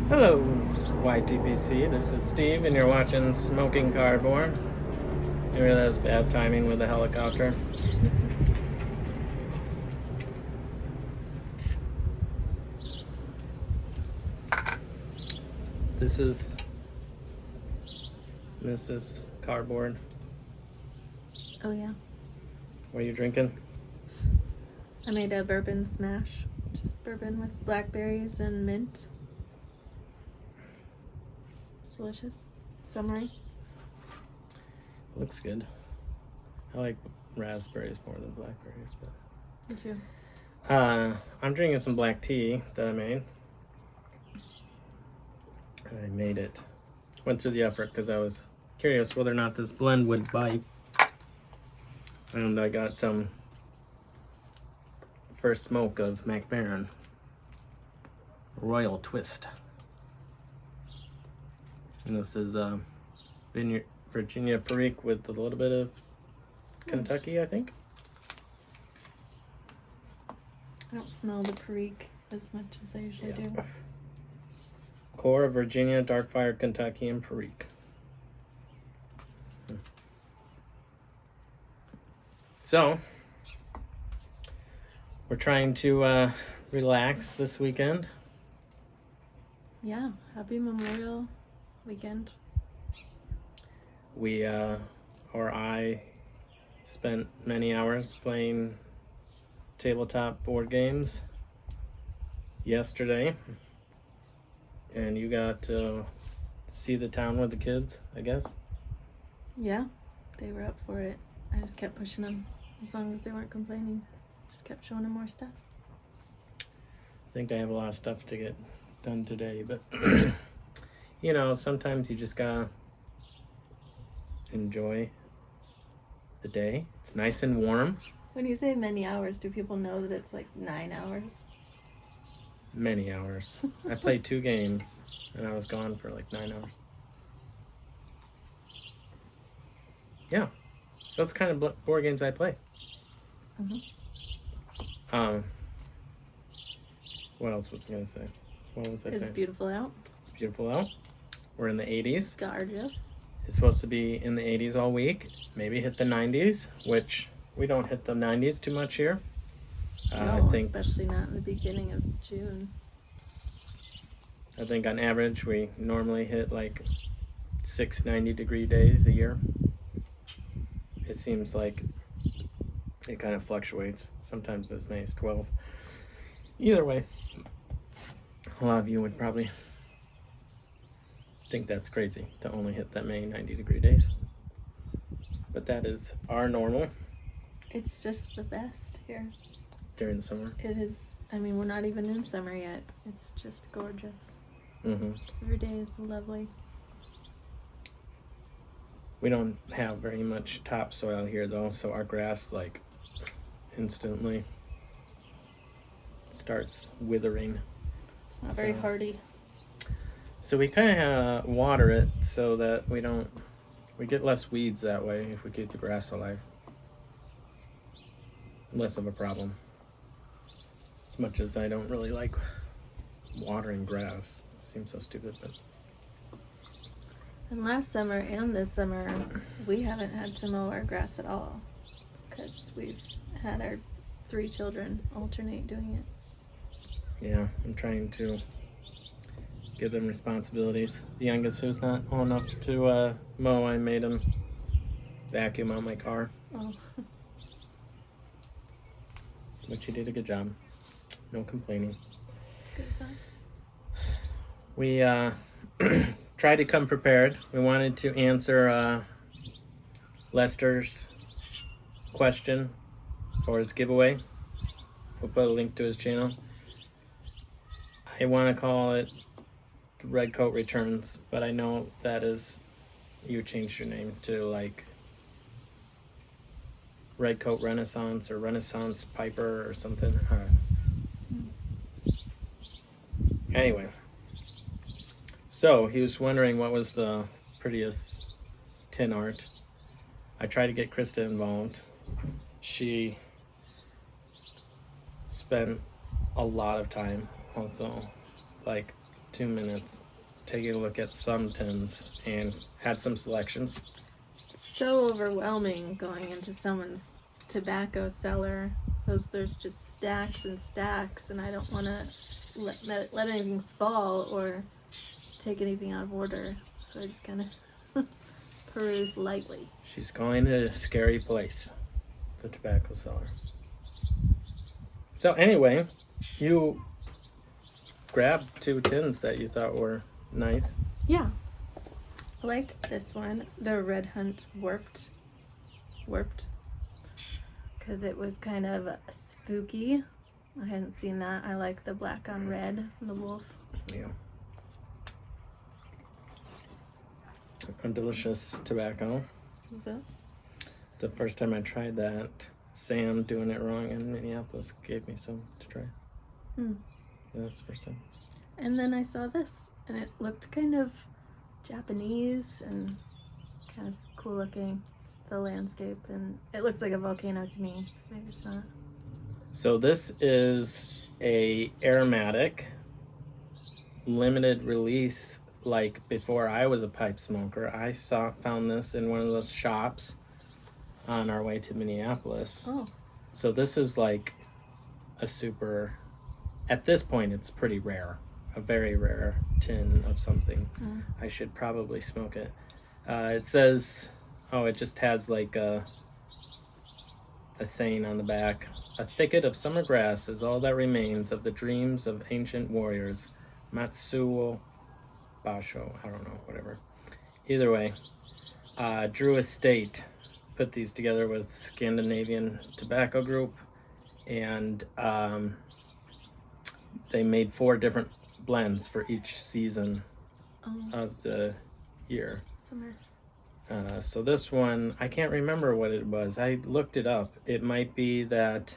Hello, YTPC. This is Steve, and you're watching Smoking Cardboard. Maybe that's bad timing with the helicopter. This is Mrs. Cardboard. Oh yeah. What are you drinking? I made a bourbon smash. Just bourbon with blackberries and mint. It's delicious. Summery. Looks good. I like raspberries more than blackberries, but Me too. I'm drinking some black tea that I made. I made it. Went through the effort because I was curious whether or not this blend would bite. And I got first smoke of MacBaron Royal Twist. And this is Virginia Perique with a little bit of Kentucky, I think. I don't smell the Perique as much as I usually do. Core of Virginia, Dark Fire, Kentucky, and Perique. So, we're trying to relax this weekend. Yeah. Happy Memorial Weekend. I spent many hours playing tabletop board games yesterday. And you got to see the town with the kids, I guess? Yeah. They were up for it. I just kept pushing them. As long as they weren't complaining. Just kept showing them more stuff. I think I have a lot of stuff to get done today, but sometimes you just gotta enjoy the day. It's nice and warm. When you say many hours, do people know that it's like 9 hours? Many hours. I played 2 games and I was gone for like 9 hours. Yeah, those kind of board games I play. What else was I gonna say? What was I saying? It's beautiful out. It's beautiful out. We're in the 80s. Gorgeous. It's supposed to be in the 80s all week. Maybe hit the 90s, which we don't hit the 90s too much here. No, I think especially not in the beginning of June. on average we normally hit like 6 90-degree days a year. It seems like it kind of fluctuates. Sometimes as many as 12. Either way, a lot of you would probably think that's crazy to only hit that many 90-degree days. But that is our normal It's just the best here. during the summer. It is, I mean, we're not even in summer yet. It's just gorgeous. Mm-hmm. Every day is lovely. We don't have very much topsoil here though, so our grass like instantly starts withering. It's not very So- hardy. So we kind of water it so that we get less weeds that way if we keep the grass alive. Less of a problem. As much as I don't really like watering grass. Seems so stupid, but And last summer and this summer, we haven't had to mow our grass at all. Because we've had our 3 children alternate doing it. yeah, I'm trying to give them responsibilities. The youngest, who's not old enough to mow, I made him vacuum out my car, Oh, which he did a good job. No complaining. it's good fun. We tried to come prepared. We wanted to answer Lester's question for his giveaway. We'll put a link to his channel. I want to call it the Red Coat Returns, but I know that is, you changed your name to like Red Coat Renaissance or Renaissance Piper or something. Anyway, so he was wondering what was the prettiest tin art. I tried to get Krista involved. She spent a lot of time also, like 2 minutes taking a look at some tins and had some selections. So overwhelming going into someone's tobacco cellar because there's just stacks and stacks, and I don't want to let anything fall or take anything out of order. So I just kind of peruse lightly. She's calling it a scary place, the tobacco cellar. So anyway, you grabbed 2 tins that you thought were nice. Yeah. I liked this one, the Red Hunt Warped. Because it was kind of spooky. I hadn't seen that. I like the black on red, the wolf. Yeah. A delicious tobacco. Is it? The first time I tried that, Sam doing it wrong in Minneapolis gave me some to try. Hmm. Yeah, that's the first time. And then I saw this, and it looked kind of Japanese and kind of cool looking, the landscape, and it looks like a volcano to me. Maybe it's not. So this is a aromatic limited release. Like before I was a pipe smoker, I found this in one of those shops on our way to Minneapolis. Oh. So this is like a super, at this point it's pretty rare, a very rare tin of something. Mm. I should probably smoke it. It says, oh, it just has like a saying on the back. A thicket of summer grass is all that remains of the dreams of ancient warriors. Matsuo Basho, I don't know, whatever. Either way, Drew Estate put these together with Scandinavian Tobacco Group, and they made 4 different blends for each season of the year. Summer. So this one, I can't remember what it was. I looked it up. It might be that,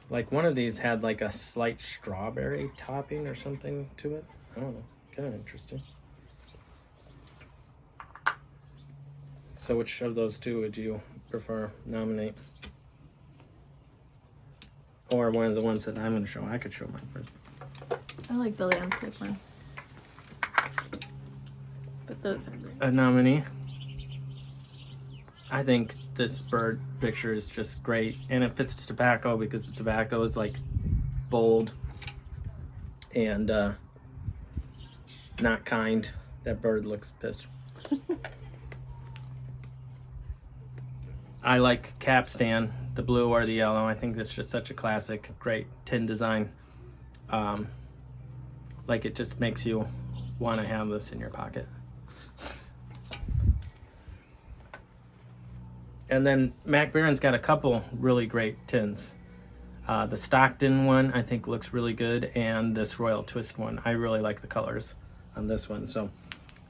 like one of these had like a slight strawberry topping or something to it. I don't know. Kind of interesting. So which of those 2 would you prefer nominate? Or one of the ones that I'm going to show. I could show mine first. I like the landscape one. But those are great. A nominee. I think this bird picture is just great, and it fits tobacco because the tobacco is like bold and not kind. That bird looks pissed. I like capstan, the blue or the yellow. I think that's just such a classic, great tin design. Like it just makes you want to have this in your pocket. And then Mac Bairen's got a couple really great tins. The Stockton one I think looks really good, and this Royal Twist one. I really like the colors on this one, so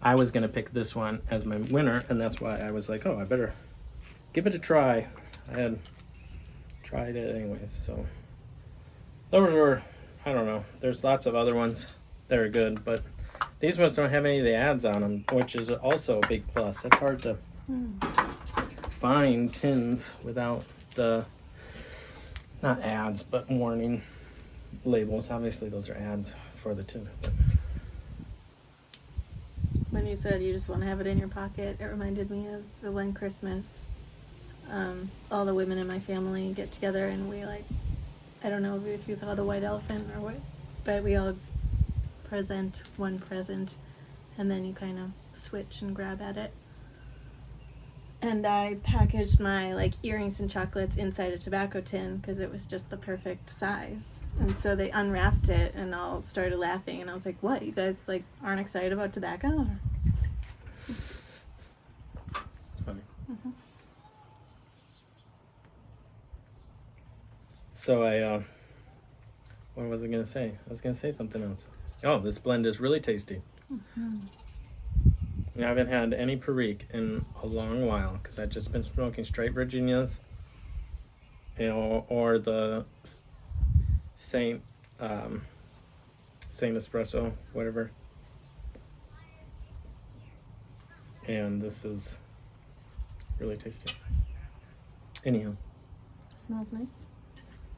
I was gonna pick this one as my winner, and that's why I was like, oh, I better give it a try. I had tried it anyways, so those were, I don't know. There's lots of other ones that are good, but these ones don't have any of the ads on them, which is also a big plus. It's hard to find tins without the, not ads, but warning labels. Obviously those are ads for the tin. But. When you said you just want to have it in your pocket, it reminded me of the one Christmas. All the women in my family get together and we like, I don't know if you call it a white elephant or what, but we all present one present and then you kind of switch and grab at it. And I packaged my like earrings and chocolates inside a tobacco tin because it was just the perfect size. And so they unwrapped it and all started laughing and I was like, what, you guys like aren't excited about tobacco? It's funny. Mm-hmm. So what was I gonna say? I was gonna say something else. Oh, this blend is really tasty. Mm-hmm. I haven't had any Perique in a long while because I've just been smoking straight Virginias, you know, or the Saint Espresso, whatever. And this is really tasty. Anyhow. Smells nice.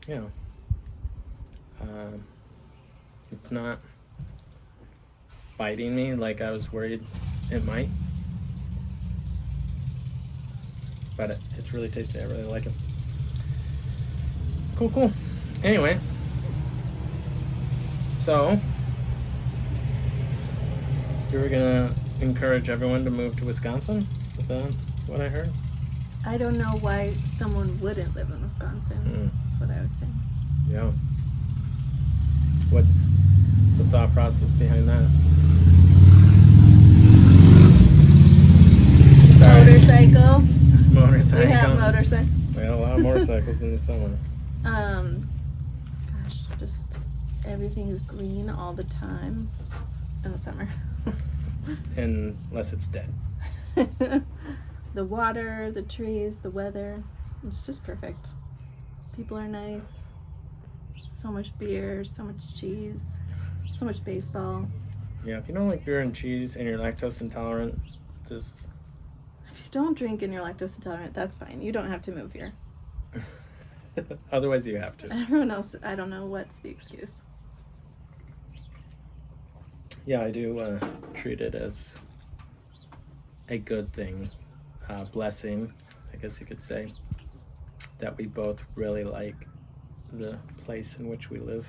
Yeah. It's not biting me like I was worried it might. But it's really tasty. I really like it. Cool. Anyway, so you were gonna encourage everyone to move to Wisconsin? Is that what I heard? I don't know why someone wouldn't live in Wisconsin. That's what I was saying. Yeah. What's the thought process behind that? Motorcycles. Motorcycle. We have motorcycles. We had a lot of motorcycles in the summer. Gosh, just everything is green all the time in the summer. Unless it's dead. The water, the trees, the weather. It's just perfect. People are nice. So much beer, so much cheese, so much baseball. Yeah, if you don't like beer and cheese and you're lactose intolerant, just... If you don't drink and you're lactose intolerant, that's fine. You don't have to move here. Otherwise you have to. Everyone else, I don't know what's the excuse. Yeah, I do treat it as a good thing, blessing, I guess you could say, that we both really like the place in which we live.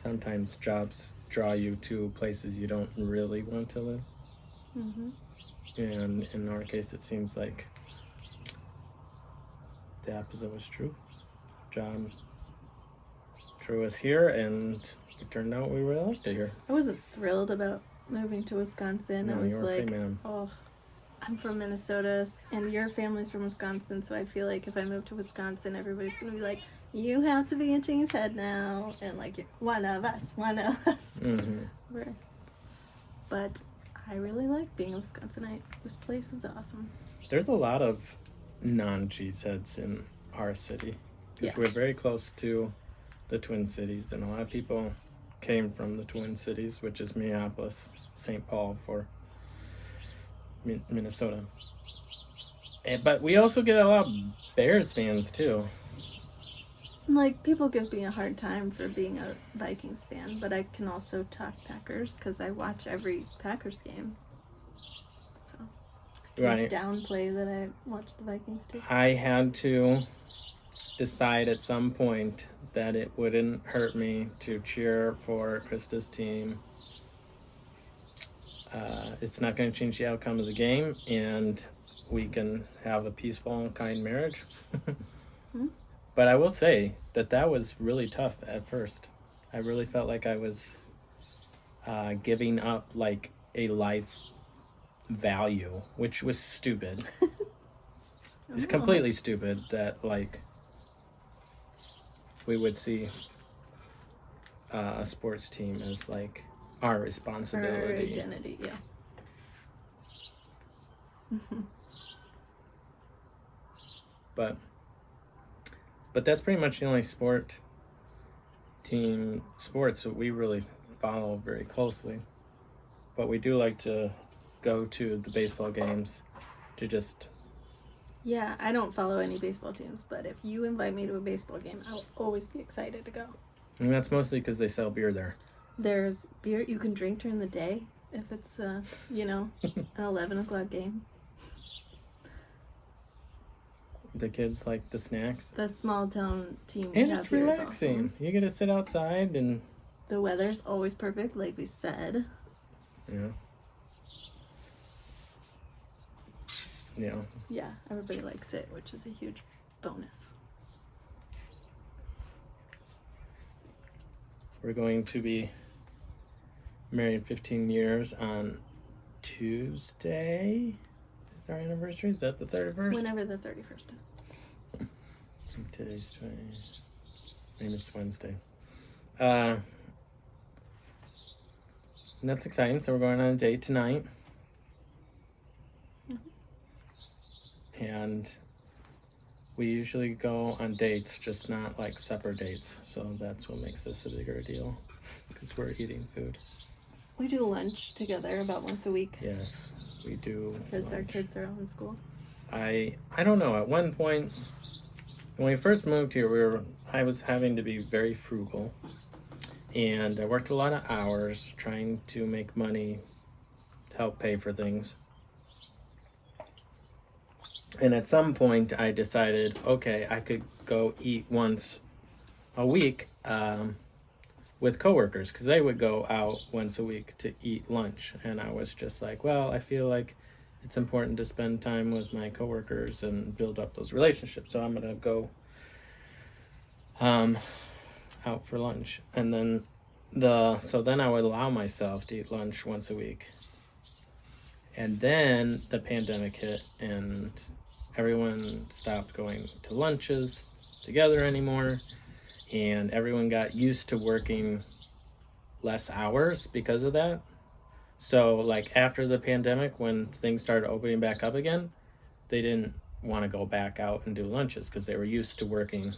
Sometimes jobs draw you to places you don't really want to live. Mm-hmm. And in our case, it seems like the opposite was true. Job drew us here, and it turned out we really liked it here. I wasn't thrilled about moving to Wisconsin. No, I was you were a like, man. oh, I'm from Minnesota, and your family's from Wisconsin, so I feel like if I move to Wisconsin, everybody's going to be like, you have to be in Cheesehead now, and like, you're one of us. Mm-hmm. But I really like being a Wisconsinite. This place is awesome. There's a lot of non-cheeseheads in our city. Because Yeah. we're very close to the Twin Cities, and a lot of people came from the Twin Cities, which is Minneapolis, St. Paul for Minnesota. But we also get a lot of Bears fans, too. Like, people give me a hard time for being a Vikings fan, but I can also talk Packers because I watch every Packers game. So, I Right. can't downplay that I watch the Vikings too. I had to decide at some point that it wouldn't hurt me to cheer for Krista's team. It's not going to change the outcome of the game, and we can have a peaceful and kind marriage. But I will say that was really tough at first. I really felt like I was giving up like a life value, which was stupid. It's completely stupid that like we would see a sports team as like our responsibility. Our identity, yeah. But that's pretty much the only sports that we really follow very closely. But we do like to go to the baseball games to just... Yeah, I don't follow any baseball teams, but if you invite me to a baseball game, I'll always be excited to go. And that's mostly because they sell beer there. There's beer you can drink during the day if it's, an 11 o'clock game. The kids like the snacks. The small town team we And have it's here is relaxing. awesome. You get to sit outside and... The weather's always perfect, like we said. Yeah. Yeah. Yeah, everybody likes it, which is a huge bonus. We're going to be married 15 years on Tuesday. Is our anniversary? Is that the 31st? Whenever the 31st is. Today's 20. Maybe it's Wednesday. And that's exciting. So we're going on a date tonight. And we usually go on dates, just not like supper dates. So that's what makes this a bigger deal, because we're eating food. We do lunch together about once a week. Yes, we do. Because our lunch. kids are all in school. I don't know. At one point, when we first moved here, I was having to be very frugal, and I worked a lot of hours trying to make money to help pay for things. And at some point, I decided, okay, I could go eat once a week with coworkers, because they would go out once a week to eat lunch. And I was just like, well, I feel like it's important to spend time with my coworkers and build up those relationships. So I'm gonna go out for lunch, and then then I would allow myself to eat lunch once a week. And then the pandemic hit, and everyone stopped going to lunches together anymore, and everyone got used to working less hours because of that. So like after the pandemic, when things started opening back up again, they didn't want to go back out and do lunches because they were used to working,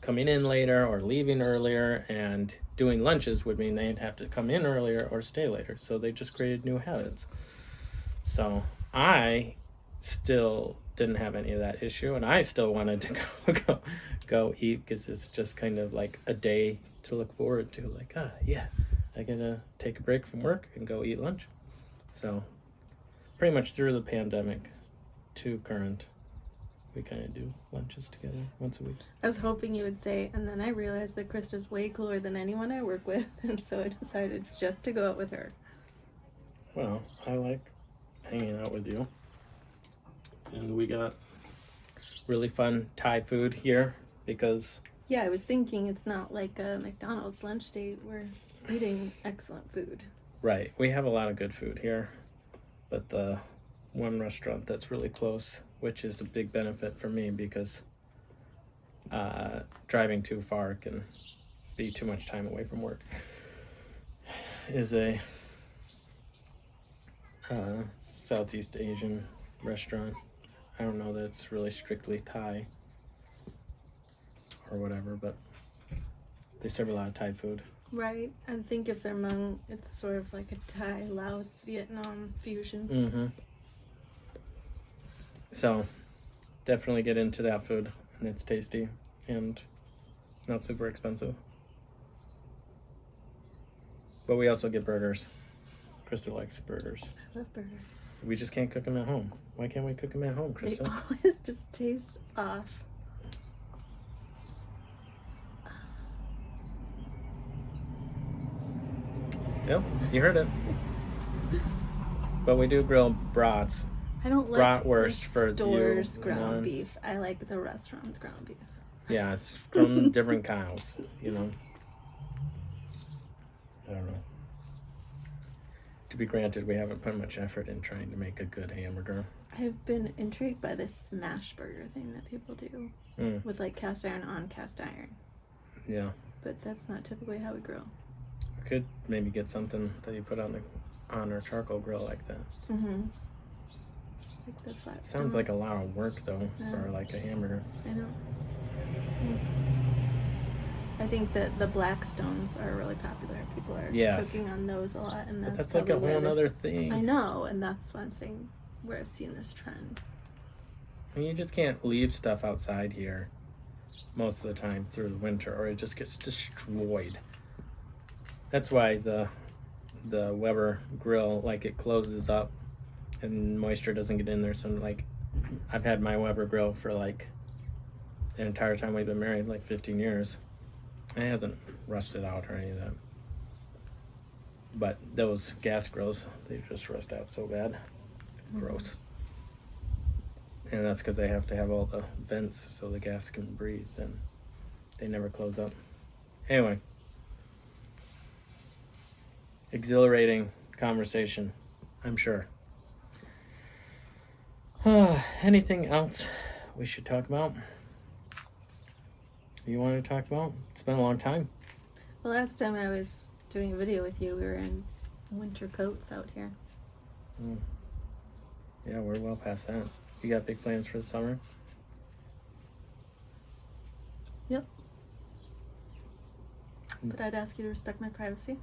coming in later or leaving earlier, and doing lunches would mean they'd have to come in earlier or stay later. So they just created new habits. So I still didn't have any of that issue, and I still wanted to go eat, because it's just kind of like a day to look forward to. Like, yeah, I get to take a break from work and go eat lunch. So pretty much through the pandemic to current, we kind of do lunches together once a week. I was hoping you would say, and then I realized that Krista's way cooler than anyone I work with, and so I decided just to go out with her. Well, I like hanging out with you. And we got really fun Thai food here because... Yeah, I was thinking it's not like a McDonald's lunch date. We're eating excellent food. Right. We have a lot of good food here. But the one restaurant that's really close, which is a big benefit for me because driving too far can be too much time away from work, is a Southeast Asian restaurant. I don't know that it's really strictly Thai or whatever, but they serve a lot of Thai food. Right. I think if they're Hmong, it's sort of like a Thai, Laos, Vietnam fusion. Mm-hmm. So definitely get into that food, and it's tasty and not super expensive. But we also get burgers. Krista likes burgers. I love burgers. We just can't cook them at home. Why can't we cook them at home, They Krista? always just taste off. Yep, you heard it. But we do grill brats. I don't like Bratwurst the for store's you, ground Nan. beef. I like the restaurant's ground beef. Yeah, it's from different cows, you know. I don't know. To be granted, we haven't put much effort in trying to make a good hamburger. I've been intrigued by this smash burger thing that people do with like cast iron on cast iron. Yeah. But that's not typically how we grill. We could maybe get something that you put on our charcoal grill like that. Mm-hmm. Like the flat Sounds stone. like a lot of work though for Yeah. like a hamburger. I know. I think that the black stones are really popular. People are Yes. cooking on those a lot, and But that's that's like a probably whole where other this- thing. I know, and that's what I'm saying. Where I've seen this trend. I mean, you just can't leave stuff outside here most of the time through the winter, or it just gets destroyed. That's why the Weber grill, like, it closes up and moisture doesn't get in there. So like, I've had my Weber grill for like the entire time we've been married, like 15 years. And it hasn't rusted out or any of that. But those gas grills, they just rust out so bad. Gross. And that's because they have to have all the vents so the gas can breathe, and they never close up. Anyway, exhilarating conversation, I'm sure. Anything else we should talk about? You want to talk about? It's been a long time. The last time I was doing a video with you, we were in winter coats out here. Yeah, we're well past that. You got big plans for the summer? Yep. But I'd ask you to respect my privacy.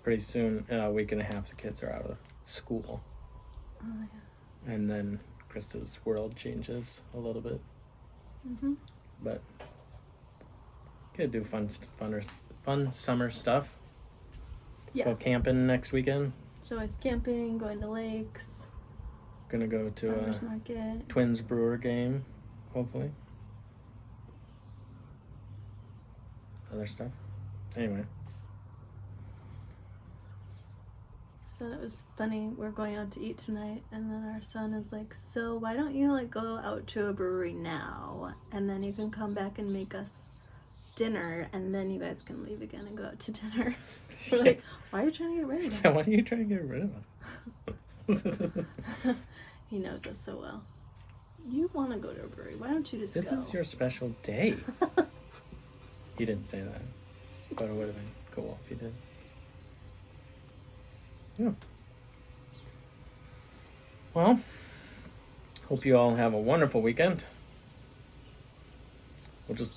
Pretty soon, a week and a half, the kids are out of school. Oh, yeah. And then Krista's world changes a little bit. Mm-hmm. but gotta do fun summer stuff. Yeah. Go camping next weekend. So always camping, going to lakes, Gonna go to farmers a market. Twins Brewer game, hopefully. Other stuff. Anyway. So it was funny. We're going out to eat tonight, and then our son is like, "So why don't you like go out to a brewery now, and then you can come back and make us dinner, and then you guys can leave again and go out to dinner." We're like, "Why are you trying to get rid of us?" Yeah, what are you trying to get rid of us? He knows us so well. You want to go to a brewery? Why don't you just This go? is your special day. He didn't say that, but it would have been cool if he did. Yeah. Well, hope you all have a wonderful weekend. We'll just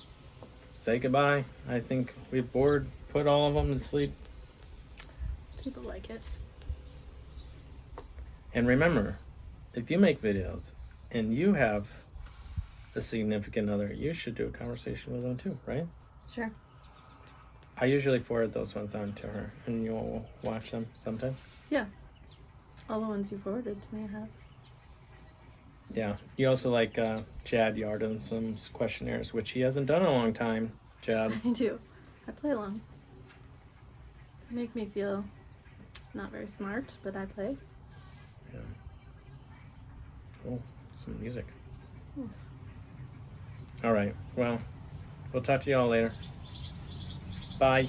say goodbye. I think we've put all of them to sleep. People like it. And remember, if you make videos and you have a significant other, you should do a conversation with them too, right? Sure. I usually forward those ones on to her, and you'll watch them sometime. Yeah. All the ones you forwarded to me have. Yeah. You also like Chad Yardensom's questionnaires, which he hasn't done in a long time, Chad. I do. I play along. They make me feel not very smart, but I play. Yeah. Cool. Some music. Yes. All right. Well, we'll talk to you all later. Bye.